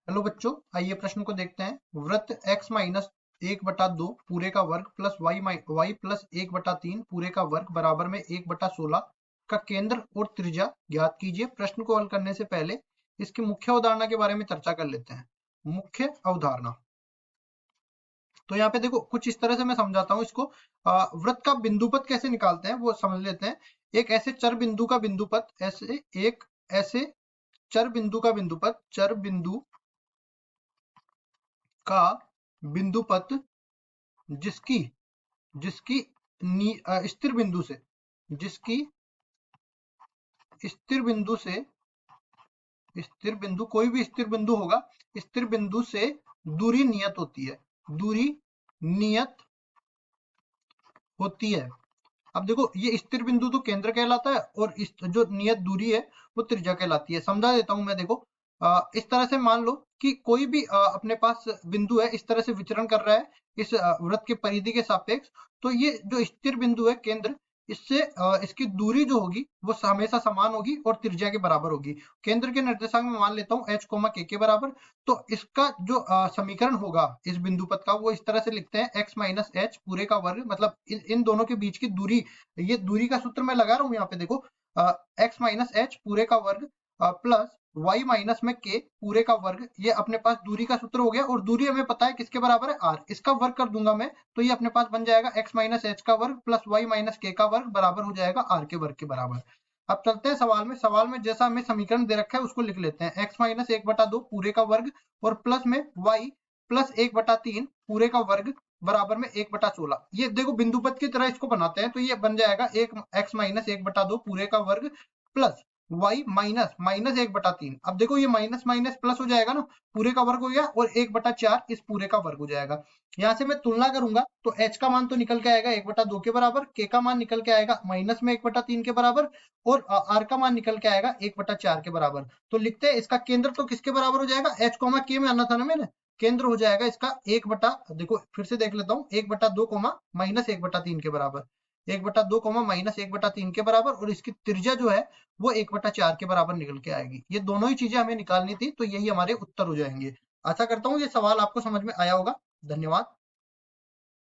Hello बच्चों, आइए प्रश्न को देखते हैं। वृत्त x माइनस 1/2 पूरे का वर्ग प्लस वाई प्लस 1/3 पूरे का वर्ग बराबर में 1/16 का केंद्र और त्रिज्या ज्ञात कीजिए। प्रश्न को हल करने से पहले इसकी मुख्य अवधारणा के बारे में चर्चा कर लेते हैं। मुख्य अवधारणा तो यहाँ पे देखो, कुछ इस तरह से मैं समझाता हूँ इसको। वृत्त का बिंदुपथ कैसे निकालते हैं वो समझ लेते हैं। एक ऐसे चर बिंदु का बिंदुपथ, ऐसे चर बिंदु का बिंदुपथ, चर बिंदु का बिंदुपथ जिसकी जिसकी स्थिर बिंदु से, जिसकी स्थिर बिंदु से, स्थिर बिंदु कोई भी स्थिर बिंदु होगा, स्थिर बिंदु से दूरी नियत होती है, दूरी नियत होती है। अब देखो, ये स्थिर बिंदु तो केंद्र कहलाता है और इस जो नियत दूरी है वो त्रिज्या कहलाती है। समझा देता हूं मैं। देखो, इस तरह से मान लो कि कोई भी अपने पास बिंदु है, इस तरह से विचरण कर रहा है इस वृत्त के परिधि के सापेक्ष। तो ये जो स्थिर बिंदु है केंद्र, इससे इसकी दूरी जो होगी वो हमेशा समान होगी और त्रिज्या के बराबर होगी। केंद्र के निर्देशांक में मान लेता हूँ h, k के बराबर। तो इसका जो समीकरण होगा इस बिंदु पथ का, वो इस तरह से लिखते हैं x माइनस h पूरे का वर्ग, मतलब इन दोनों के बीच की दूरी। ये दूरी का सूत्र मैं लगा रहा हूँ यहाँ पे। देखो, x माइनस h पूरे का वर्ग प्लस y माइनस में k पूरे का वर्ग, ये अपने पास दूरी का सूत्र हो गया। और दूरी हमें पता है किसके बराबर है, r। इसका वर्ग कर दूंगा मैं, तो ये अपने पास बन जाएगा x माइनस h का वर्ग प्लस y माइनस k का वर्ग बराबर हो जाएगा r के वर्ग के बराबर। अब चलते हैं सवाल में। सवाल में जैसा हमें समीकरण दे रखा है उसको लिख लेते हैं। x माइनस 1/2 पूरे का वर्ग और प्लस में y प्लस 1/3 पूरे का वर्ग बराबर में 1/16। ये देखो, बिंदुपथ की तरह इसको बनाते हैं, तो ये बन जाएगा x माइनस 1/2 पूरे का वर्ग प्लस y माइनस माइनस 1/3। अब देखो, ये माइनस माइनस प्लस हो जाएगा ना, पूरे का वर्ग हो गया, और 1/4 इस पूरे का वर्ग हो जाएगा। यहाँ से मैं तुलना करूंगा तो h का मान तो निकल के आएगा 1/2 के बराबर, k का मान निकल के आएगा माइनस में 1/3 के बराबर, और r का मान निकल के आएगा 1/4 के बराबर। तो लिखते हैं इसका केंद्र तो किसके बराबर हो जाएगा, h, k में आना था ना मैंने। केंद्र हो जाएगा इसका देखो फिर से देख लेता हूँ, 1/2 माइनस 1/3 के बराबर, 1/2 माइनस 1/3 के बराबर, और इसकी त्रिज्या जो है वो 1/4 के बराबर निकल के आएगी। ये दोनों ही चीजें हमें निकालनी थी, तो यही हमारे उत्तर हो जाएंगे। आशा करता हूँ ये सवाल आपको समझ में आया होगा। धन्यवाद।